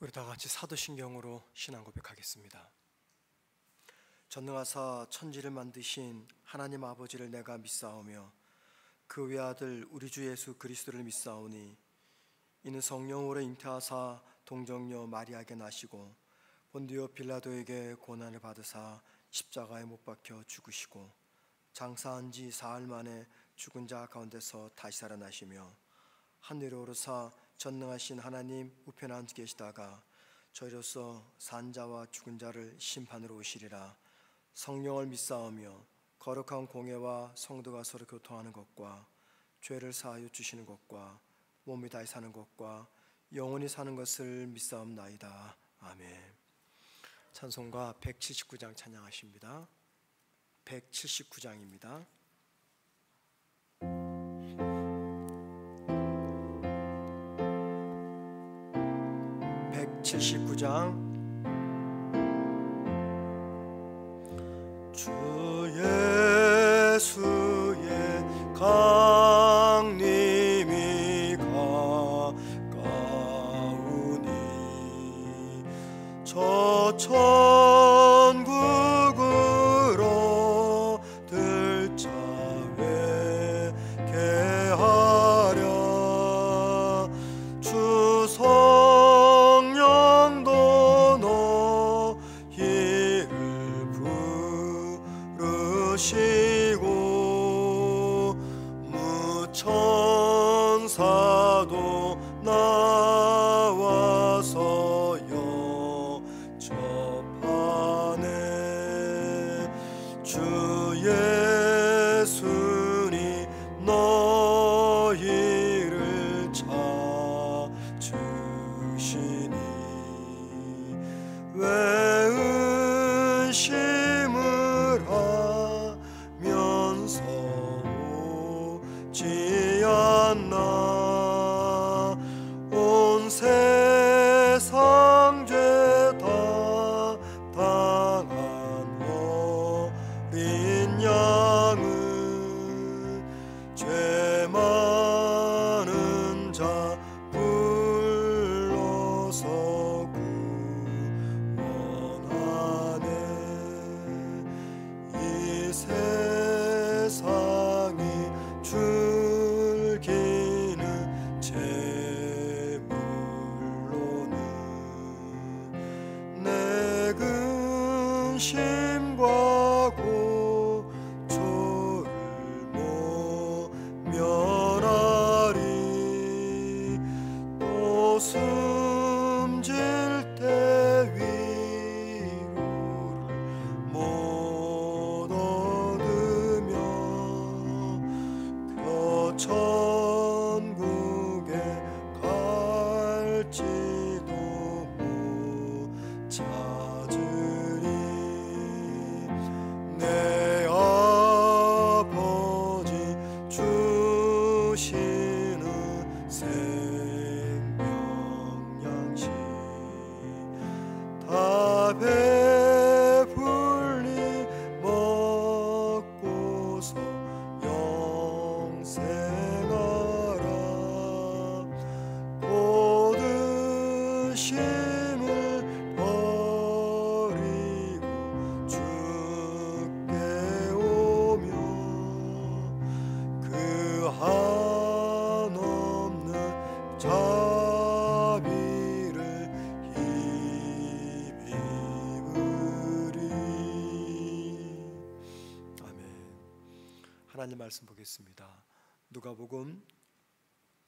우리 다 같이 사도신경으로 신앙 고백하겠습니다. 전능하사 천지를 만드신 하나님 아버지를 내가 믿사오며 그 외아들 우리 주 예수 그리스도를 믿사오니 이는 성령으로 잉태하사 동정녀 마리아에게 나시고 본디오 빌라도에게 고난을 받으사 십자가에 못 박혀 죽으시고 장사한 지 사흘 만에 죽은 자 가운데서 다시 살아나시며 하늘에 오르사 전능하신 하나님 우편에 앉아 계시다가 저희로서 산 자와 죽은 자를 심판으로 오시리라. 성령을 믿사오며 거룩한 공예와 성도가 서로 교통하는 것과 죄를 사하여 주시는 것과 몸이 다시 사는 것과 영원히 사는 것을 믿사옵나이다. 아멘. 찬송가 179장 찬양하십니다. 179장입니다. 179장. 주 예수의 강림이 가까우니 저 천국으로 들자 회개하랴. 주 성령도 너희를 부르시고 무천사도 나와서 영접하네. 주 예수니 너희를 찾으시니 왜 의심을 하면서 오지 않나. 온 세상 죄 다 당한 어린 양은 죄 많은 자 불러서 구원하네. 이 세상이 즐기는 재물로는 내 근심과 고초를 모면하리. 또 숨질 때 위로를 못 얻으며 그 천국에 갈지도 못 찾으리. 내 아버지 주시는 생명양식 다 배불리 먹고서 영생하라. 고드심을 버리고 주께 오며 그 한없는 자비를 힘입으리. 아멘. 하나님 말씀 보겠습니다. 누가복음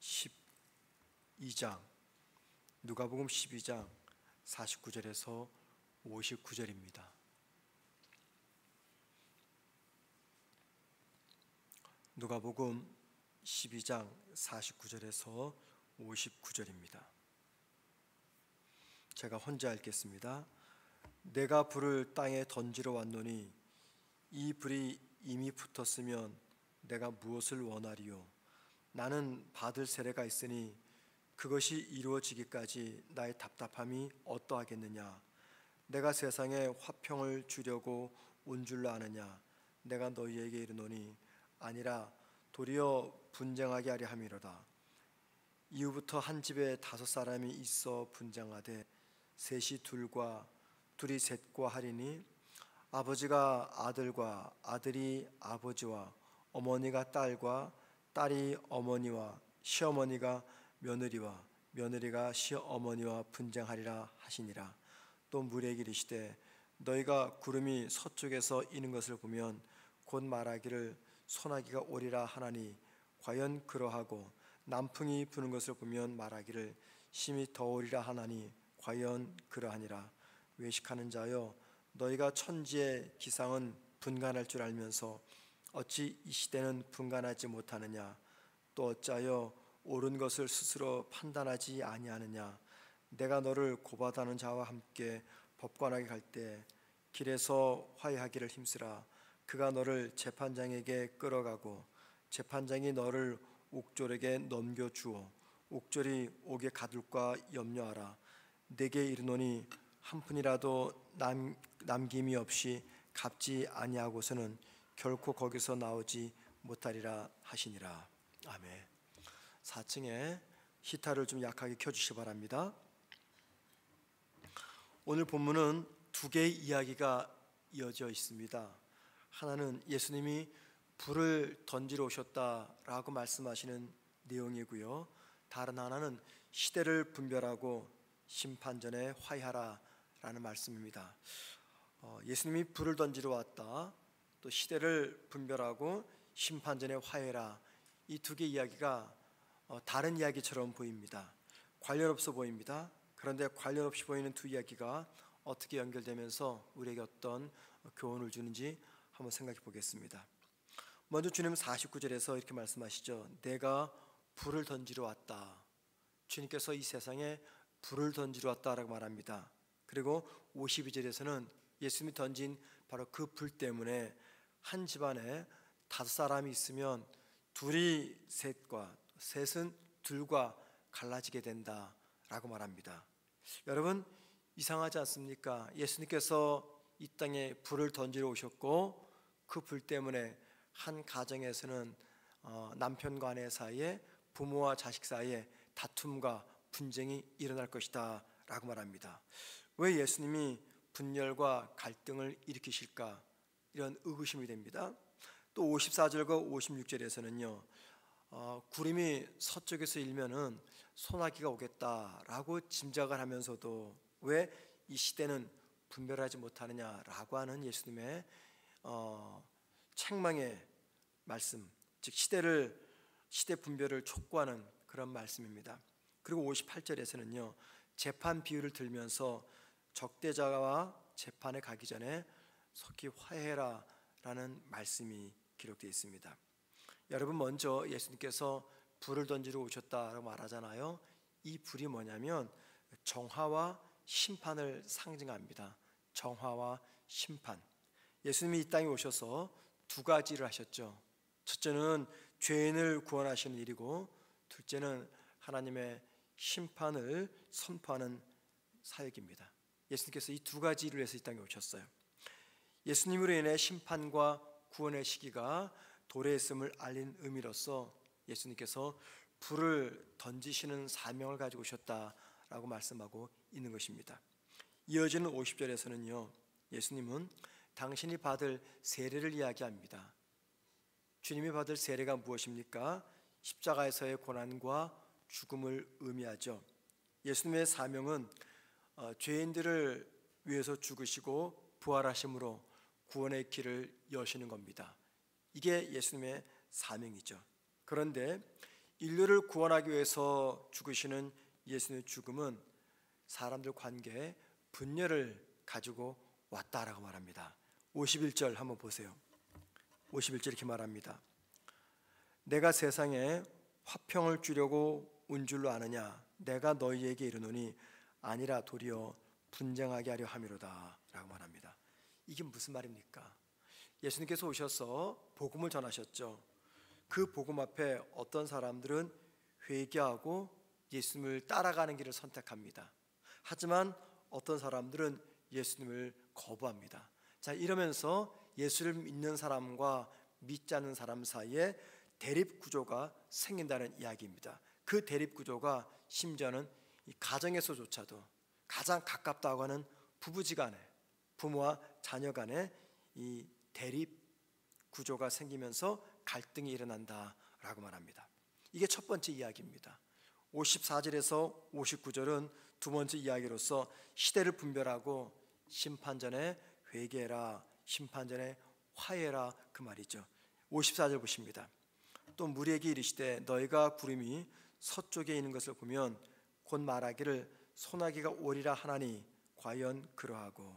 12장 49절에서 59절입니다. 누가복음 12장 49절에서 59절입니다. 제가 혼자 읽겠습니다. 내가 불을 땅에 던지러 왔노니 이 불이 이미 붙었으면 내가 무엇을 원하리요. 나는 받을 세례가 있으니 그것이 이루어지기까지 나의 답답함이 어떠하겠느냐. 내가 세상에 화평을 주려고 온 줄로 아느냐. 내가 너희에게 이르노니 아니라 도리어 분쟁하게 하려 함이로다. 이후부터 한 집에 5 사람이 있어 분쟁하되 셋이 둘과 둘이 셋과 하리니 아버지가 아들과 아들이 아버지와 어머니가 딸과 딸이 어머니와 시어머니가 며느리와 며느리가 시어머니와 분쟁하리라 하시니라. 또 무리에게 이르시되 너희가 구름이 서쪽에서 이는 것을 보면 곧 말하기를 소나기가 오리라 하나니 과연 그러하고 남풍이 부는 것을 보면 말하기를 심히 더우리라 하나니 과연 그러하니라. 외식하는 자여 너희가 천지의 기상은 분간할 줄 알면서 어찌 이 시대는 분간하지 못하느냐. 또 어찌하여 옳은 것을 스스로 판단하지 아니하느냐. 내가 너를 고발하는 자와 함께 법관에게 갈 때 길에서 화해하기를 힘쓰라. 그가 너를 재판장에게 끌어가고 재판장이 너를 옥졸에게 넘겨주어 옥졸이 옥에 가둘까 염려하라. 내게 이르노니 한 푼이라도 남김이 없이 갚지 아니하고서는 결코 거기서 나오지 못하리라 하시니라. 아멘. 4층에 히타를 좀 약하게 켜주시기 바랍니다. 오늘 본문은 두 개의 이야기가 이어져 있습니다. 하나는 예수님이 불을 던지러 오셨다라고 말씀하시는 내용이고요. 다른 하나는 시대를 분별하고 심판전에 화해하라 라는 말씀입니다. 예수님이 불을 던지러 왔다, 또 시대를 분별하고 심판전에 화해라, 이 두 개의 이야기가 다른 이야기처럼 보입니다. 관련 없어 보입니다. 그런데 관련 없이 보이는 두 이야기가 어떻게 연결되면서 우리에게 어떤 교훈을 주는지 한번 생각해 보겠습니다. 먼저 주님 49절에서 이렇게 말씀하시죠. 내가 불을 던지러 왔다. 주님께서 이 세상에 불을 던지러 왔다라고 말합니다. 그리고 52절에서는 예수님이 던진 바로 그 불 때문에 한 집안에 5사람이 있으면 둘이 셋과 셋은 둘과 갈라지게 된다라고 말합니다. 여러분, 이상하지 않습니까? 예수님께서 이 땅에 불을 던지러 오셨고 그 불 때문에 한 가정에서는 남편과 아내 사이에, 부모와 자식 사이에 다툼과 분쟁이 일어날 것이다 라고 말합니다. 왜 예수님이 분열과 갈등을 일으키실까? 이런 의구심이 됩니다. 또 54절과 56절에서는요, 구름이 서쪽에서 일면은 소나기가 오겠다라고 짐작을 하면서도 왜 이 시대는 분별하지 못하느냐라고 하는 예수님의 책망의 말씀, 즉 시대 분별을 촉구하는 그런 말씀입니다. 그리고 58절에서는요, 재판 비유를 들면서 적대자와 재판에 가기 전에 속히 화해해라 라는 말씀이 기록되어 있습니다. 여러분, 먼저 예수님께서 불을 던지러 오셨다라고 말하잖아요. 이 불이 뭐냐면 정화와 심판을 상징합니다. 정화와 심판. 예수님이 이 땅에 오셔서 두 가지를 하셨죠. 첫째는 죄인을 구원하시는 일이고, 둘째는 하나님의 심판을 선포하는 사역입니다. 예수님께서 이 두 가지를 위해서 이 땅에 오셨어요. 예수님으로 인해 심판과 구원의 시기가 도래했음을 알린 의미로서 예수님께서 불을 던지시는 사명을 가지고 오셨다라고 말씀하고 있는 것입니다. 이어지는 50절에서는요, 예수님은 당신이 받을 세례를 이야기합니다. 주님이 받을 세례가 무엇입니까? 십자가에서의 고난과 죽음을 의미하죠. 예수님의 사명은 죄인들을 위해서 죽으시고 부활하심으로 구원의 길을 여시는 겁니다. 이게 예수님의 사명이죠. 그런데 인류를 구원하기 위해서 죽으시는 예수님의 죽음은 사람들 관계에 분열을 가지고 왔다라고 말합니다. 51절 한번 보세요. 51절 이렇게 말합니다. 내가 세상에 화평을 주려고 온 줄로 아느냐? 내가 너희에게 이르노니 아니라 도리어 분쟁하게 하려 함이로다 라고 말합니다. 이게 무슨 말입니까? 예수님께서 오셔서 복음을 전하셨죠. 그 복음 앞에 어떤 사람들은 회개하고 예수님을 따라가는 길을 선택합니다. 하지만 어떤 사람들은 예수님을 거부합니다. 자, 이러면서 예수를 믿는 사람과 믿지 않는 사람 사이에 대립 구조가 생긴다는 이야기입니다. 그 대립 구조가 심지어는 이 가정에서조차도, 가장 가깝다고 하는 부부지간에, 부모와 자녀 간에 이 대립 구조가 생기면서 갈등이 일어난다라고 말합니다. 이게 첫 번째 이야기입니다. 54절에서 59절은 두 번째 이야기로서 시대를 분별하고 심판전에 회개해라, 심판전에 화해라, 그 말이죠. 54절 보십니다. 또 무리에게 이르시되 너희가 구름이 서쪽에 있는 것을 보면 곧 말하기를 소나기가 오리라 하나니 과연 그러하고.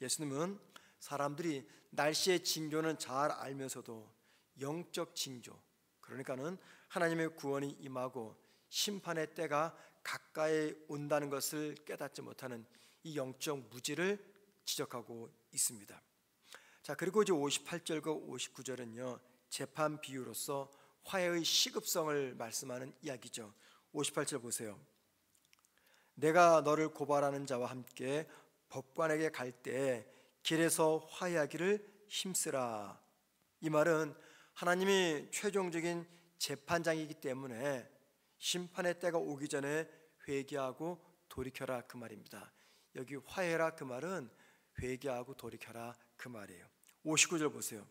예수님은 사람들이 날씨의 징조는 잘 알면서도 영적 징조, 그러니까는 하나님의 구원이 임하고 심판의 때가 가까이 온다는 것을 깨닫지 못하는 이 영적 무지를 지적하고 있습니다. 자, 그리고 이제 58절과 59절은요 재판 비유로서 화해의 시급성을 말씀하는 이야기죠. 58절 보세요. 내가 너를 고발하는 자와 함께 법관에게 갈 때에 길에서 화해하기를 힘쓰라. 이 말은 하나님이 최종적인 재판장이기 때문에 심판의 때가 오기 전에 회개하고 돌이켜라, 그 말입니다. 여기 화해라 그 말은 회개하고 돌이켜라 그 말이에요. 59절 보세요.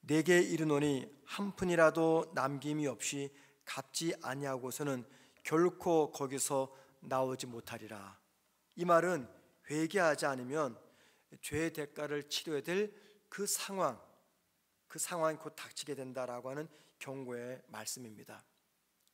내게 이르노니 한 푼이라도 남김이 없이 갚지 아니하고서는 결코 거기서 나오지 못하리라. 이 말은 회개하지 않으면 죄의 대가를 치러야 될 그 상황이 곧 닥치게 된다라고 하는 경고의 말씀입니다.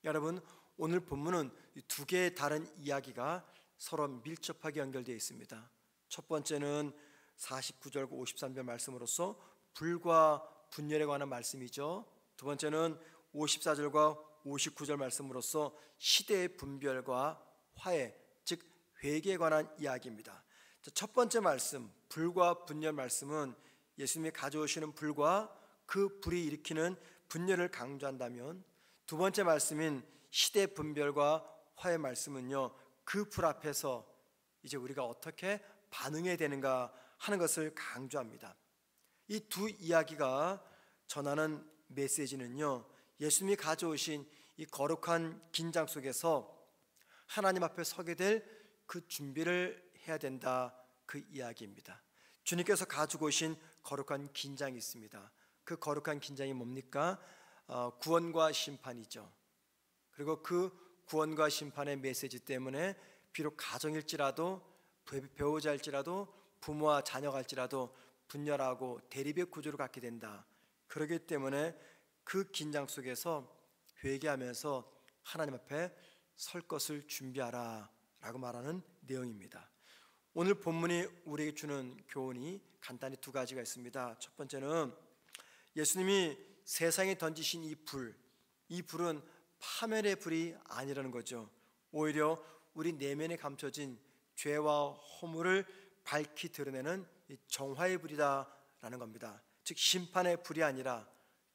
여러분, 오늘 본문은 두 개의 다른 이야기가 서로 밀접하게 연결되어 있습니다. 첫 번째는 49절과 53절 말씀으로서 불과 분열에 관한 말씀이죠. 두 번째는 54절과 59절 말씀으로서 시대의 분별과 화해, 즉 회개에 관한 이야기입니다. 첫 번째 말씀, 불과 분열 말씀은 예수님이 가져오시는 불과 그 불이 일으키는 분열을 강조한다면, 두 번째 말씀인 시대 분별과 화해 말씀은요 그 불 앞에서 이제 우리가 어떻게 반응해야 되는가 하는 것을 강조합니다. 이 두 이야기가 전하는 메시지는요 예수님이 가져오신 이 거룩한 긴장 속에서 하나님 앞에 서게 될 그 준비를 해야 된다, 그 이야기입니다. 주님께서 가지고 오신 거룩한 긴장이 있습니다. 그 거룩한 긴장이 뭡니까? 구원과 심판이죠. 그리고 그 구원과 심판의 메시지 때문에 비록 가정일지라도, 배우자일지라도, 부모와 자녀갈지라도 분열하고 대립의 구조를 갖게 된다. 그렇기 때문에 그 긴장 속에서 회개하면서 하나님 앞에 설 것을 준비하라 라고 말하는 내용입니다. 오늘 본문이 우리에게 주는 교훈이 간단히 두 가지가 있습니다. 첫 번째는 예수님이 세상에 던지신 이 불은 파멸의 불이 아니라는 거죠. 오히려 우리 내면에 감춰진 죄와 허물을 밝히 드러내는 정화의 불이다라는 겁니다. 즉 심판의 불이 아니라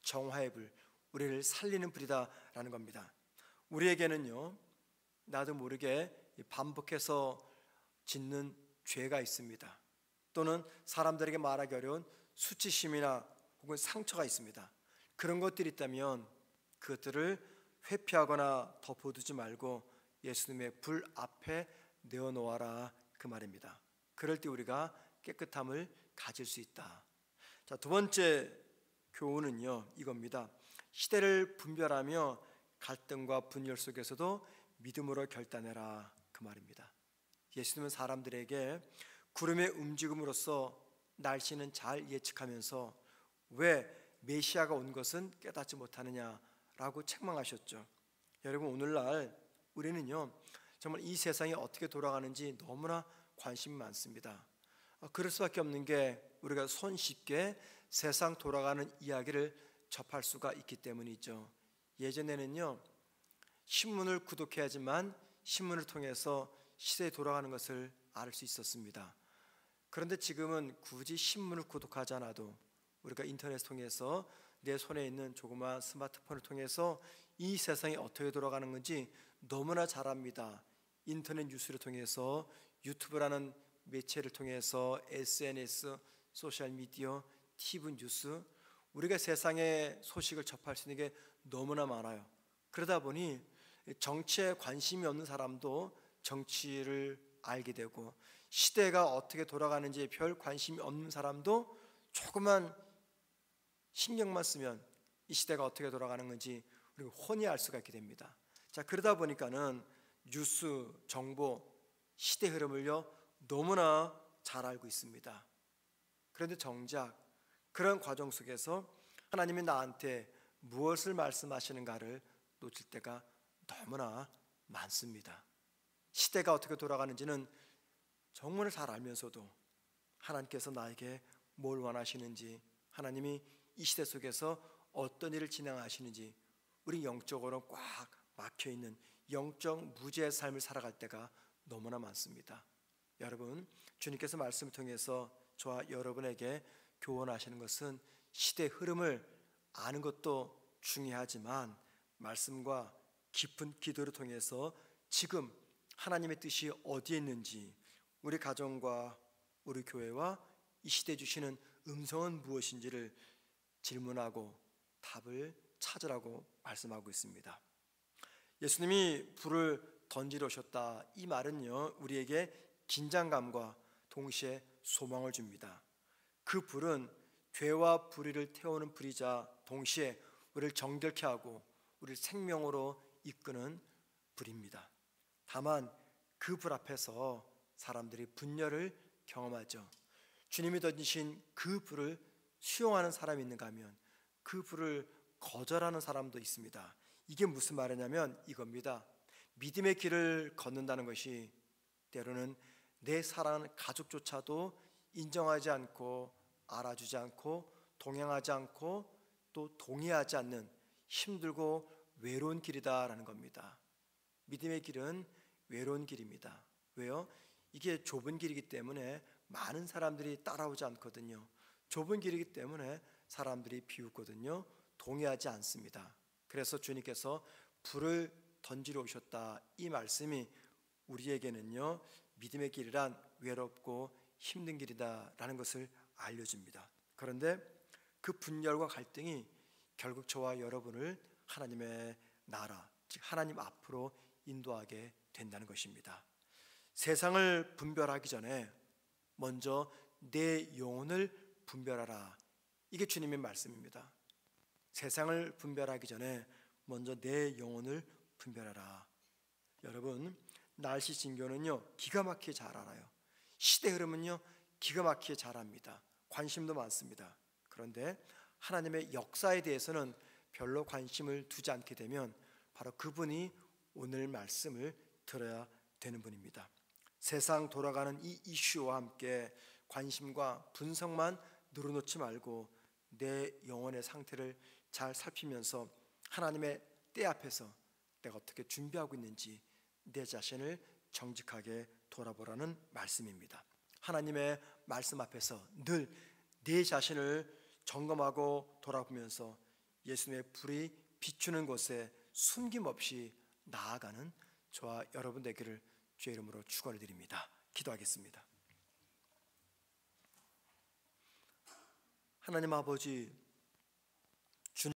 정화의 불, 우리를 살리는 불이다라는 겁니다. 우리에게는요 나도 모르게 반복해서 짓는 죄가 있습니다. 또는 사람들에게 말하기 어려운 수치심이나 혹은 상처가 있습니다. 그런 것들이 있다면 그것들을 회피하거나 덮어두지 말고 예수님의 불 앞에 내어놓아라, 그 말입니다. 그럴 때 우리가 깨끗함을 가질 수 있다. 자, 두 번째 교훈은요 이겁니다. 시대를 분별하며 갈등과 분열 속에서도 믿음으로 결단해라, 그 말입니다. 예수님은 사람들에게 구름의 움직임으로써 날씨는 잘 예측하면서 왜 메시아가 온 것은 깨닫지 못하느냐라고 책망하셨죠. 여러분, 오늘날 우리는요 정말 이 세상이 어떻게 돌아가는지 너무나 관심이 많습니다. 그럴 수밖에 없는 게 우리가 손쉽게 세상 돌아가는 이야기를 접할 수가 있기 때문이죠. 예전에는요 신문을 구독해야지만 신문을 통해서 시대에 돌아가는 것을 알 수 있었습니다. 그런데 지금은 굳이 신문을 구독하지 않아도 우리가 인터넷 통해서 내 손에 있는 조그마한 스마트폰을 통해서 이 세상이 어떻게 돌아가는 건지 너무나 잘 압니다. 인터넷 뉴스를 통해서, 유튜브라는 매체를 통해서, SNS, 소셜미디어, TV 뉴스, 우리가 세상의 소식을 접할 수 있는 게 너무나 많아요. 그러다 보니 정치에 관심이 없는 사람도 정치를 알게 되고, 시대가 어떻게 돌아가는지 별 관심이 없는 사람도 조금만 신경만 쓰면 이 시대가 어떻게 돌아가는 건지 우리가 훤히 알 수가 있게 됩니다. 자, 그러다 보니까는 뉴스, 정보, 시대 흐름을요 너무나 잘 알고 있습니다. 그런데 정작 그런 과정 속에서 하나님이 나한테 무엇을 말씀하시는가를 놓칠 때가 너무나 많습니다. 시대가 어떻게 돌아가는지는 정말 잘 알면서도 하나님께서 나에게 뭘 원하시는지, 하나님이 이 시대 속에서 어떤 일을 진행하시는지 우리 영적으로 꽉 막혀있는 영적 무지의 삶을 살아갈 때가 너무나 많습니다. 여러분, 주님께서 말씀을 통해서 저와 여러분에게 교훈하시는 것은 시대의 흐름을 아는 것도 중요하지만 말씀과 깊은 기도를 통해서 지금 하나님의 뜻이 어디에 있는지, 우리 가정과 우리 교회와 이 시대에 주시는 음성은 무엇인지를 질문하고 답을 찾으라고 말씀하고 있습니다. 예수님이 불을 던지러 오셨다, 이 말은요 우리에게 긴장감과 동시에 소망을 줍니다. 그 불은 죄와 불의를 태우는 불이자 동시에 우리를 정결케 하고 우리를 생명으로 이끄는 불입니다. 다만 그 불 앞에서 사람들이 분열을 경험하죠. 주님이 던지신 그 불을 수용하는 사람이 있는가 하면 그 불을 거절하는 사람도 있습니다. 이게 무슨 말이냐면 이겁니다. 믿음의 길을 걷는다는 것이 때로는 내 사랑하는 가족조차도 인정하지 않고 알아주지 않고 동행하지 않고 또 동의하지 않는 힘들고 외로운 길이다라는 겁니다. 믿음의 길은 외로운 길입니다. 왜요? 이게 좁은 길이기 때문에 많은 사람들이 따라오지 않거든요. 좁은 길이기 때문에 사람들이 비웃거든요. 동의하지 않습니다. 그래서 주님께서 불을 던지러 오셨다, 이 말씀이 우리에게는요 믿음의 길이란 외롭고 힘든 길이다라는 것을 알려줍니다. 그런데 그 분열과 갈등이 결국 저와 여러분을 하나님의 나라, 즉 하나님 앞으로 인도하게 된다는 것입니다. 세상을 분별하기 전에 먼저 내 영혼을 분별하라, 이게 주님의 말씀입니다. 세상을 분별하기 전에 먼저 내 영혼을 분별하라. 여러분, 날씨 징조는요 기가 막히게 잘 알아요. 시대 흐름은요 기가 막히게 잘 압니다. 관심도 많습니다. 그런데 하나님의 역사에 대해서는 별로 관심을 두지 않게 되면 바로 그분이 오늘 말씀을 들어야 되는 분입니다. 세상 돌아가는 이 이슈와 함께 관심과 분석만 늘어놓지 말고 내 영혼의 상태를 잘 살피면서 하나님의 때 앞에서 내가 어떻게 준비하고 있는지 내 자신을 정직하게 돌아보라는 말씀입니다. 하나님의 말씀 앞에서 늘 내 자신을 점검하고 돌아보면서 예수님의 불이 비추는 곳에 숨김없이 나아가는 저와 여러분 되기를 주의 이름으로 축원을 드립니다. 기도하겠습니다. 하나님 아버지,